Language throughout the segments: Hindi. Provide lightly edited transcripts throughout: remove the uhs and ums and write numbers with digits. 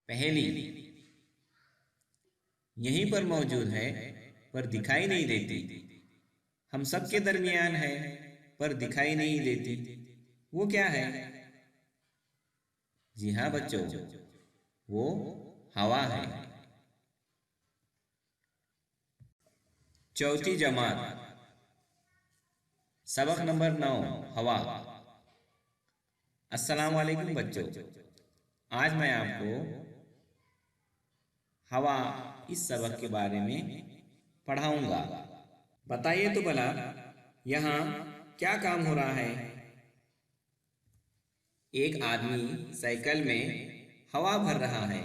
पहेली यहीं पर मौजूद है पर दिखाई नहीं देती। हम सबके दरमियान है पर दिखाई नहीं देती। वो क्या है? जी हाँ बच्चों, वो हवा है। चौथी जमात, सबक नंबर 9, हवा। अस्सलाम वालेकुम बच्चों, आज मैं आपको हवा इस सबक के बारे में पढ़ाऊंगा। बताइए तो भला यहाँ क्या काम हो रहा है? एक आदमी साइकिल में हवा भर रहा है।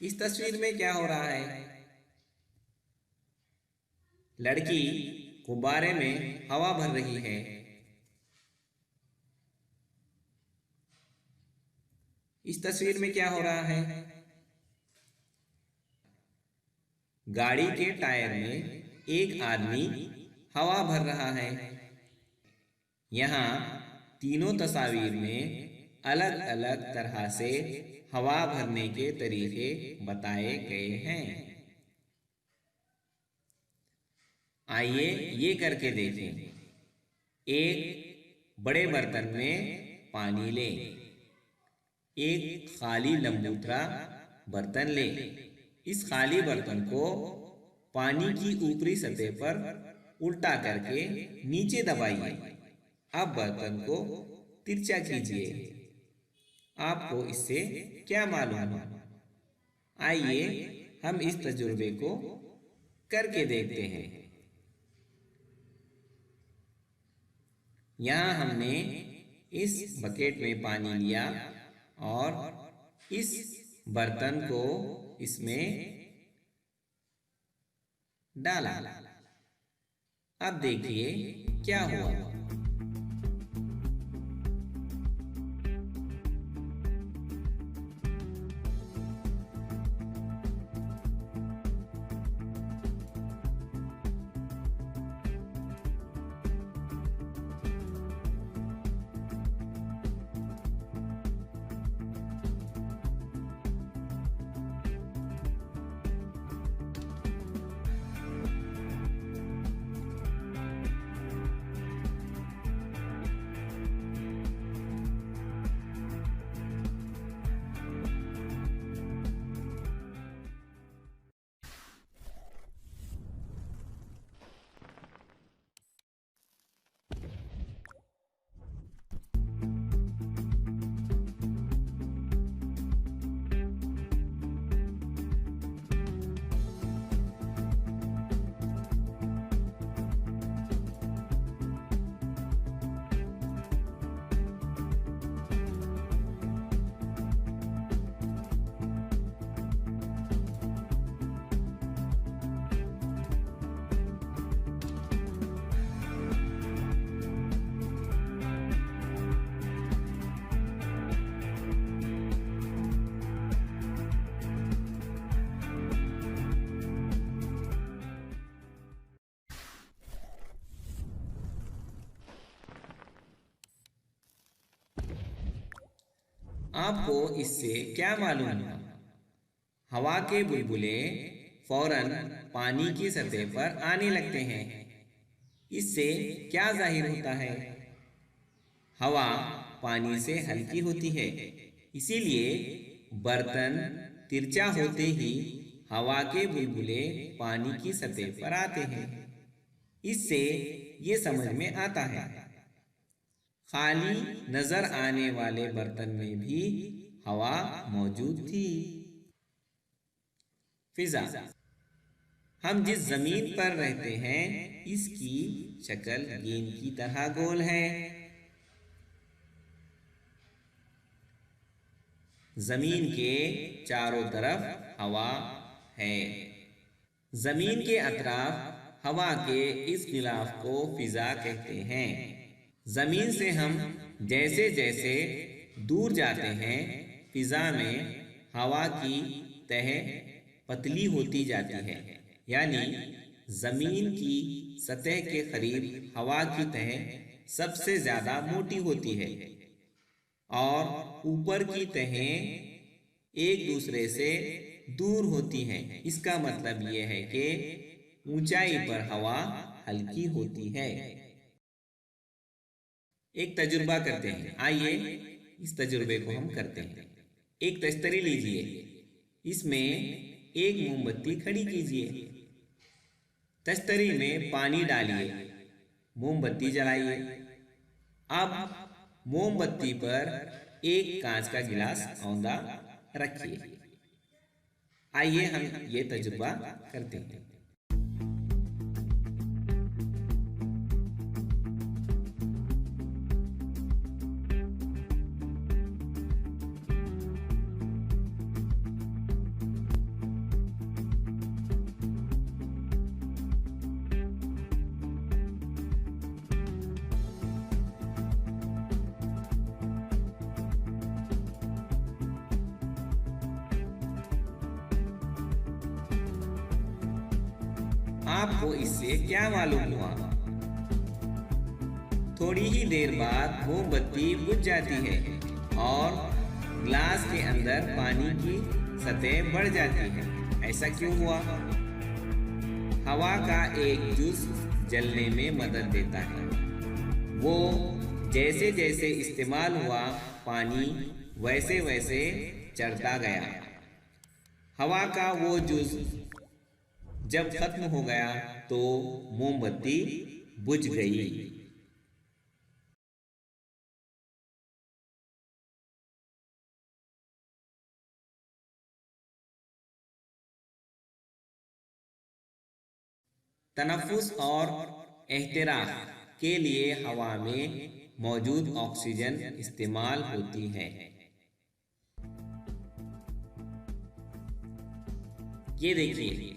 इस तस्वीर में क्या हो रहा है? लड़की गुब्बारे में हवा भर रही है। इस तस्वीर में क्या हो रहा है? गाड़ी के टायर में एक आदमी हवा भर रहा है। यहाँ तीनों तस्वीर में अलग अलग तरह से हवा भरने के तरीके बताए गए हैं। आइए ये करके देखें। एक बड़े बर्तन में पानी लें। एक खाली लंबूतरा बर्तन लें। इस खाली बर्तन को पानी की ऊपरी सतह पर उल्टा करके नीचे दबाइए। अब बर्तन को तिरछा कीजिए। आपको इससे क्या मालूम है? आइए हम इस तजुर्बे को करके देखते हैं। यहाँ हमने इस बकेट में पानी लिया और इस बर्तन को इसमें डाला। अब देखिए क्या हुआ। आपको इससे क्या मालूम हुआ? हवा के बुलबुले फौरन पानी की सतह पर आने लगते हैं। इससे क्या जाहिर होता है? हवा पानी से हल्की होती है, इसीलिए बर्तन तिरछा होते ही हवा के बुलबुले पानी की सतह पर आते हैं। इससे ये समझ में आता है खाली नजर आने वाले बर्तन में भी हवा मौजूद थी। फिजा, हम जिस जमीन पर रहते हैं इसकी शक्ल गेंद की तरह गोल है। जमीन के चारों तरफ हवा है। जमीन के अतराफ हवा के इस गिलाफ को फिजा कहते हैं। जमीन से हम जैसे जैसे दूर जाते हैं फिजा में हवा की तह पतली होती जाती है, यानी जमीन की सतह के करीब हवा की तह सबसे ज्यादा मोटी होती है और ऊपर की तहें एक दूसरे से दूर होती हैं। इसका मतलब यह है कि ऊंचाई पर हवा हल्की होती है। एक तजुर्बा करते हैं, आइए इस तजुर्बे को हम करते हैं। एक तस्तरी लीजिए, इसमें एक मोमबत्ती खड़ी कीजिए, तस्तरी में पानी डालिए, मोमबत्ती जलाइए। अब मोमबत्ती पर एक कांच का गिलास औंधा रखिए। आइए हम ये तजुर्बा करते हैं। आपको इससे क्या मालूम हुआ? थोड़ी ही देर बाद मोमबत्ती बुझ जाती है और ग्लास के अंदर पानी की सतह बढ़ जाती है। ऐसा क्यों हुआ? हवा का एक जुज़ जलने में मदद देता है। वो जैसे जैसे इस्तेमाल हुआ, पानी वैसे वैसे चढ़ता गया। हवा का वो जुज़ जब खत्म हो गया तो मोमबत्ती बुझ गई। तनफ्फुस और एहतिराक के लिए हवा में मौजूद ऑक्सीजन इस्तेमाल होती है। ये देखिए,